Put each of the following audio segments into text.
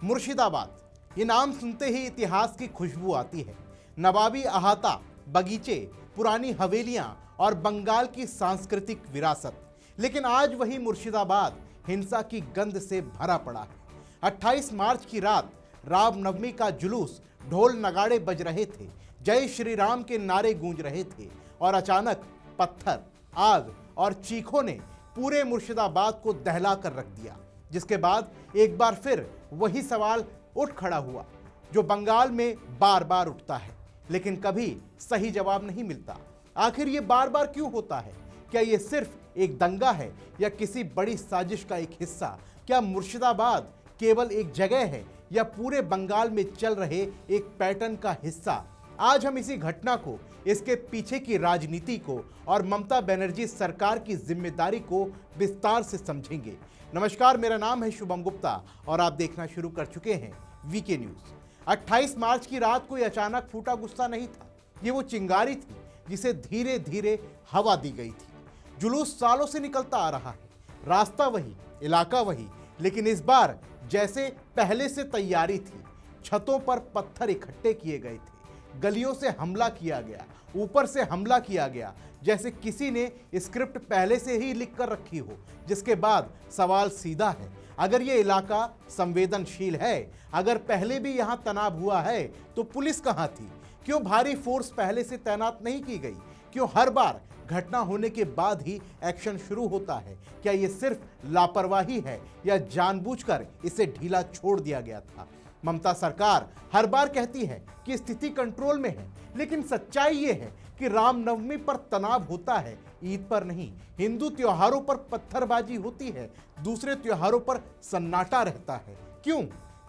मुर्शिदाबाद, ये नाम सुनते ही इतिहास की खुशबू आती है। नवाबी अहाता, बगीचे, पुरानी हवेलियां और बंगाल की सांस्कृतिक विरासत। लेकिन आज वही मुर्शिदाबाद हिंसा की गंध से भरा पड़ा है। 28 मार्च की रात रामनवमी का जुलूस, ढोल नगाड़े बज रहे थे, जय श्री राम के नारे गूंज रहे थे और अचानक पत्थर, आग और चीखों ने पूरे मुर्शिदाबाद को दहला कर रख दिया। जिसके बाद एक बार फिर वही सवाल उठ खड़ा हुआ जो बंगाल में बार बार उठता है, लेकिन कभी सही जवाब नहीं मिलता। आखिर ये बार बार क्यों होता है? क्या ये सिर्फ एक दंगा है या किसी बड़ी साजिश का एक हिस्सा? क्या मुर्शिदाबाद केवल एक जगह है या पूरे बंगाल में चल रहे एक पैटर्न का हिस्सा? आज हम इसी घटना को, इसके पीछे की राजनीति को और ममता बनर्जी सरकार की जिम्मेदारी को विस्तार से समझेंगे। नमस्कार, मेरा नाम है शुभम गुप्ता और आप देखना शुरू कर चुके हैं वीके न्यूज। 28 मार्च की रात कोई अचानक फूटा गुस्सा नहीं था, ये वो चिंगारी थी जिसे धीरे धीरे हवा दी गई थी। जुलूस सालों से निकलता आ रहा है, रास्ता वही, इलाका वही, लेकिन इस बार जैसे पहले से तैयारी थी। छतों पर पत्थर इकट्ठे किए गए थे, गलियों से हमला किया गया, ऊपर से हमला किया गया, जैसे किसी ने स्क्रिप्ट पहले से ही लिख कर रखी हो। जिसके बाद सवाल सीधा है, अगर ये इलाका संवेदनशील है, अगर पहले भी यहां तनाव हुआ है, तो पुलिस कहां थी? क्यों भारी फोर्स पहले से तैनात नहीं की गई? क्यों हर बार घटना होने के बाद ही एक्शन शुरू होता है? क्या ये सिर्फ लापरवाही है या जानबूझकर इसे ढीला छोड़ दिया गया था? ममता सरकार हर बार कहती है कि स्थिति कंट्रोल में है, लेकिन सच्चाई ये है कि रामनवमी पर तनाव होता है, ईद पर नहीं। हिंदू त्योहारों पर पत्थरबाजी होती है, दूसरे त्योहारों पर सन्नाटा रहता है। क्यों?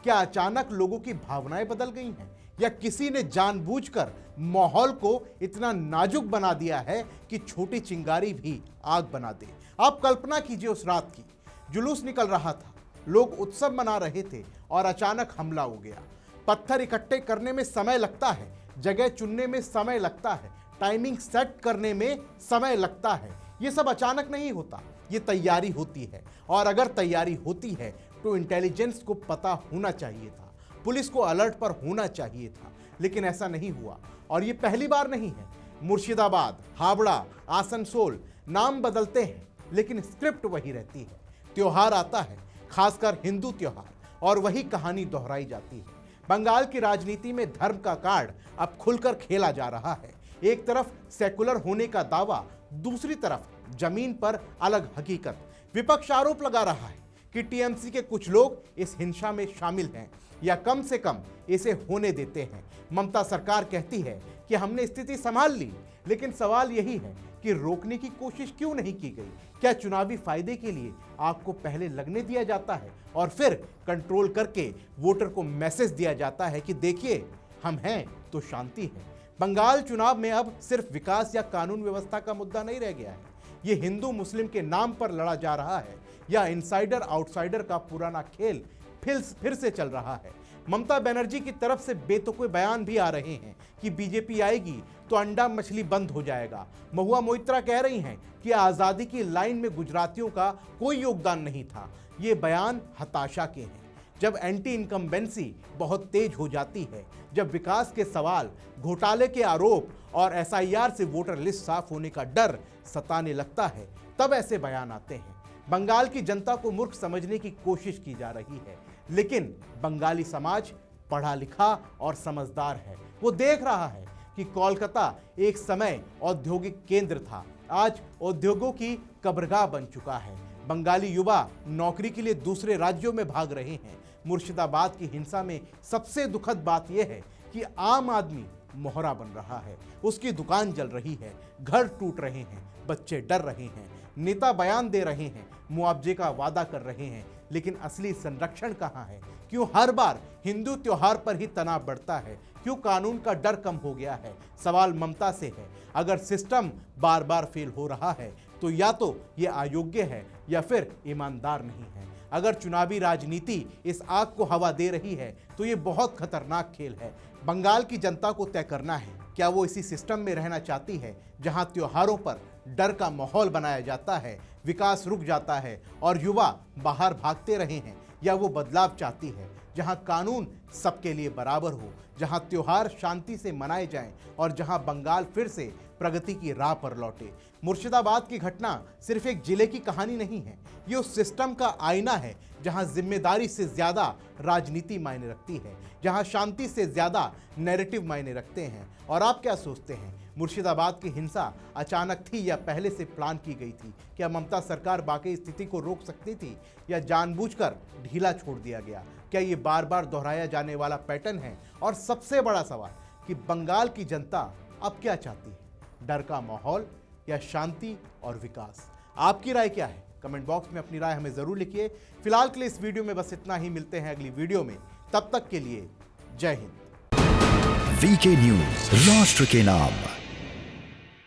क्या अचानक लोगों की भावनाएं बदल गई हैं या किसी ने जानबूझकर माहौल को इतना नाजुक बना दिया है कि छोटी चिंगारी भी आग बना दे? आप कल्पना कीजिए, उस रात की जुलूस निकल रहा था, लोग उत्सव मना रहे थे और अचानक हमला हो गया। पत्थर इकट्ठे करने में समय लगता है, जगह चुनने में समय लगता है, टाइमिंग सेट करने में समय लगता है। ये सब अचानक नहीं होता, ये तैयारी होती है। और अगर तैयारी होती है तो इंटेलिजेंस को पता होना चाहिए था, पुलिस को अलर्ट पर होना चाहिए था, लेकिन ऐसा नहीं हुआ। और ये पहली बार नहीं है। मुर्शिदाबाद, हावड़ा, आसनसोल नाम बदलते हैं, लेकिन स्क्रिप्ट वही रहती है। त्योहार आता है, खासकर हिंदू त्योहार, और वही कहानी दोहराई जाती है। बंगाल की राजनीति में धर्म का कार्ड अब खुलकर खेला जा रहा है। एक तरफ सेकुलर होने का दावा, दूसरी तरफ जमीन पर अलग हकीकत। विपक्ष आरोप लगा रहा है कि टीएमसी के कुछ लोग इस हिंसा में शामिल हैं या कम से कम इसे होने देते हैं। ममता सरकार कहती है कि हमने स्थिति संभाल ली, लेकिन सवाल यही है कि रोकने की कोशिश क्यों नहीं की गई? क्या चुनावी फायदे के लिए आग को पहले लगने दिया जाता है और फिर कंट्रोल करके वोटर को मैसेज दिया जाता है कि देखिए हम हैं तो शांति है? बंगाल चुनाव में अब सिर्फ विकास या कानून व्यवस्था का मुद्दा नहीं रह गया है, ये हिंदू मुस्लिम के नाम पर लड़ा जा रहा है या इनसाइडर आउटसाइडर का पुराना खेल फिर से चल रहा है। ममता बनर्जी की तरफ से बेतुके बयान भी आ रहे हैं कि बीजेपी आएगी तो अंडा मछली बंद हो जाएगा। महुआ मोइत्रा कह रही हैं कि आज़ादी की लाइन में गुजरातियों का कोई योगदान नहीं था। ये बयान हताशा के हैं। जब एंटी इनकम्बेंसी बहुत तेज हो जाती है, जब विकास के सवाल, घोटाले के आरोप और एसआईआर से वोटर लिस्ट साफ होने का डर सताने लगता है, तब ऐसे बयान आते हैं। बंगाल की जनता को मूर्ख समझने की कोशिश की जा रही है, लेकिन बंगाली समाज पढ़ा लिखा और समझदार है। वो देख रहा है कि कोलकाता एक समय औद्योगिक केंद्र था, आज उद्योगों की कब्रगाह बन चुका है। बंगाली युवा नौकरी के लिए दूसरे राज्यों में भाग रहे हैं। मुर्शिदाबाद की हिंसा में सबसे दुखद बात यह है कि आम आदमी मोहरा बन रहा है, उसकी दुकान जल रही है, घर टूट रहे हैं, बच्चे डर रहे हैं, नेता बयान दे रहे हैं, मुआवजे का वादा कर रहे हैं, लेकिन असली संरक्षण कहाँ है? क्यों हर बार हिंदू त्योहार पर ही तनाव बढ़ता है? क्यों कानून का डर कम हो गया है? सवाल ममता से है। अगर सिस्टम बार बार फेल हो रहा है तो या तो ये अयोग्य है या फिर ईमानदार नहीं है। अगर चुनावी राजनीति इस आग को हवा दे रही है तो ये बहुत खतरनाक खेल है। बंगाल की जनता को तय करना है, क्या वो इसी सिस्टम में रहना चाहती है जहां त्योहारों पर डर का माहौल बनाया जाता है, विकास रुक जाता है और युवा बाहर भागते रहे हैं, या वो बदलाव चाहती है जहां कानून सबके लिए बराबर हो, जहां त्योहार शांति से मनाए जाएं और जहां बंगाल फिर से प्रगति की राह पर लौटे। मुर्शिदाबाद की घटना सिर्फ एक जिले की कहानी नहीं है, ये उस सिस्टम का आईना है जहां जिम्मेदारी से ज्यादा राजनीति मायने रखती है, जहां शांति से ज्यादा नैरेटिव मायने रखते हैं। और आप क्या सोचते हैं, मुर्शिदाबाद की हिंसा अचानक थी या पहले से प्लान की गई थी? क्या ममता सरकार वाकई स्थिति को रोक सकती थी या जानबूझकर ढीला छोड़ दिया गया? क्या ये बार बार दोहराया जाने वाला पैटर्न है? और सबसे बड़ा सवाल कि बंगाल की जनता अब क्या चाहती है, डर का माहौल या शांति और विकास? आपकी राय क्या है? कमेंट बॉक्स में अपनी राय हमें जरूर लिखिए। फिलहाल के लिए इस वीडियो में बस इतना ही, मिलते हैं अगली वीडियो में, तब तक के लिए जय हिंद। वीके न्यूज, राष्ट्र के नाम।